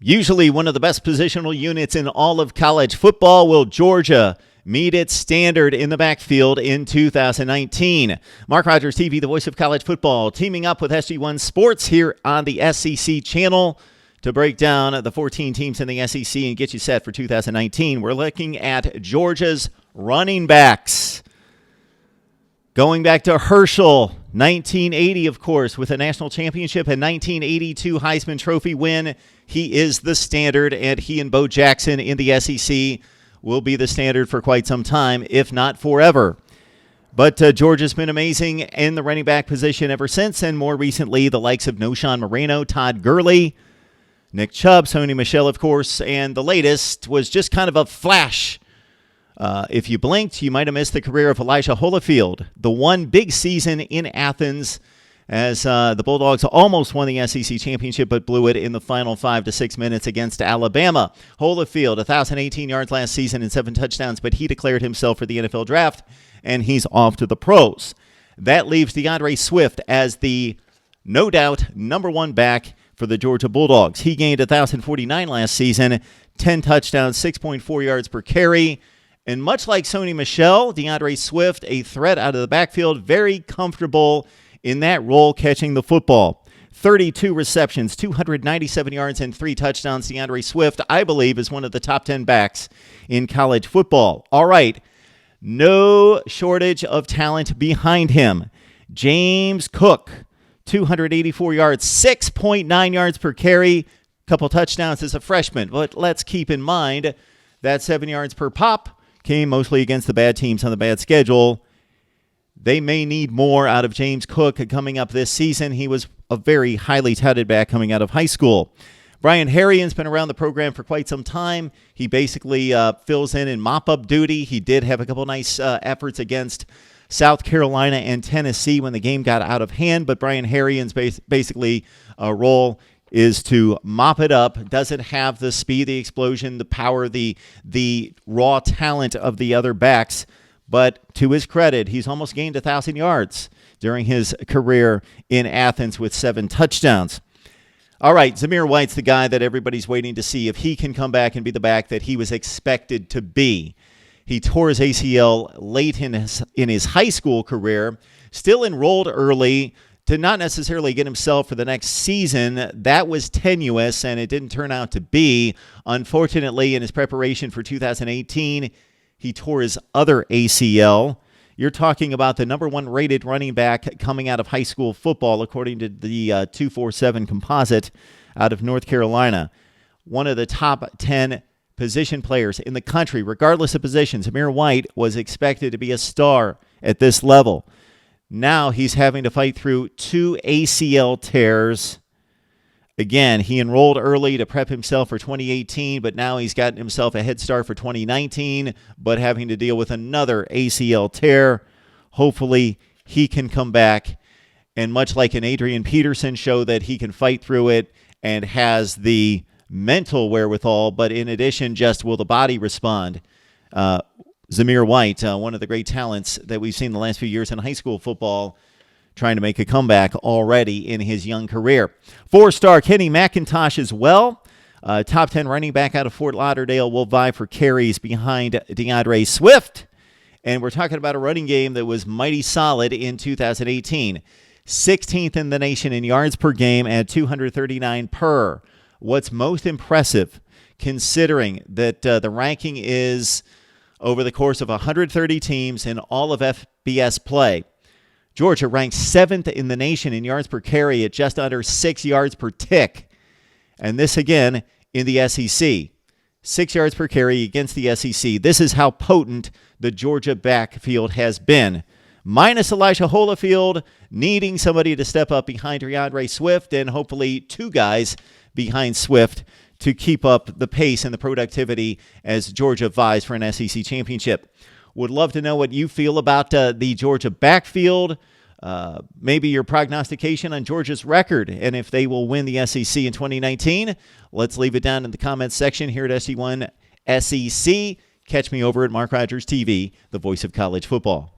Usually one of the best positional units in all of college football, will Georgia meet its standard in the backfield in 2019? Mark Rogers TV, the voice of college football, teaming up with SG1 Sports here on the SEC channel to break down the 14 teams in the SEC and get you set for 2019. We're looking at Georgia's running backs. Going back to Herschel, 1980, of course, with a national championship and 1982 Heisman Trophy win. He is the standard, and he and Bo Jackson in the SEC will be the standard for quite some time, if not forever. But Georgia's been amazing in the running back position ever since, and more recently, the likes of Noshawn Moreno, Todd Gurley, Nick Chubb, Sony Michel, of course, and the latest was just kind of a flash. If you blinked, you might have missed the career of Elijah Holyfield. The one big season in Athens as the Bulldogs almost won the SEC championship but blew it in the final 5 to 6 minutes against Alabama. Holyfield, 1,018 yards last season and 7 touchdowns, but he declared himself for the NFL draft, and he's off to the pros. That leaves DeAndre Swift as the, no doubt, number one back for the Georgia Bulldogs. He gained 1,049 last season, 10 touchdowns, 6.4 yards per carry. And much like Sony Michel, DeAndre Swift, a threat out of the backfield, very comfortable in that role catching the football. 32 receptions, 297 yards, and 3 touchdowns. DeAndre Swift, I believe, is one of the top 10 backs in college football. All right, no shortage of talent behind him. James Cook, 284 yards, 6.9 yards per carry, couple touchdowns as a freshman. But let's keep in mind that 7 yards per pop came mostly against the bad teams on the bad schedule. They may need more out of James Cook coming up this season. He was a very highly touted back coming out of high school. Brian Harrian's been around the program for quite some time. He basically fills in mop-up duty. He did have a couple nice efforts against South Carolina and Tennessee when the game got out of hand, but Brian Harrian's basically role is to mop it up. Doesn't have the speed, the explosion, the power, the raw talent of the other backs. But to his credit, he's almost gained 1,000 yards during his career in Athens with 7 touchdowns. All right, Zamir White's the guy that everybody's waiting to see if he can come back and be the back that he was expected to be. He tore his ACL late in his high school career, still enrolled early, to not necessarily get himself for the next season. That was tenuous, and it didn't turn out to be. Unfortunately, in his preparation for 2018, he tore his other ACL. You're talking about the number one rated running back coming out of high school football, according to the 247 composite out of North Carolina. One of the top 10 position players in the country, regardless of position. Zamir White was expected to be a star at this level. Now he's having to fight through 2 ACL tears. Again, he enrolled early to prep himself for 2018, but now he's gotten himself a head start for 2019, but having to deal with another ACL tear. Hopefully he can come back and, much like an Adrian Peterson, show that he can fight through it and has the mental wherewithal, but in addition, just will the body respond? Zamir White, one of the great talents that we've seen the last few years in high school football, trying to make a comeback already in his young career. 4-star Kenny McIntosh as well. Top 10 running back out of Fort Lauderdale will vie for carries behind DeAndre Swift. And we're talking about a running game that was mighty solid in 2018. 16th in the nation in yards per game at 239 per. What's most impressive, considering that the ranking is over the course of 130 teams in all of FBS play, Georgia ranks 7th in the nation in yards per carry at just under 6 yards per tick. And this again in the SEC. 6 yards per carry against the SEC. This is how potent the Georgia backfield has been. Minus Elijah Holyfield, needing somebody to step up behind DeAndre Swift, and hopefully 2 guys behind Swift to keep up the pace and the productivity as Georgia vies for an SEC championship. Would love to know what you feel about the Georgia backfield, maybe your prognostication on Georgia's record, and if they will win the SEC in 2019. Let's leave it down in the comments section here at SG1 SEC. Catch me over at Mark Rogers TV, the voice of college football.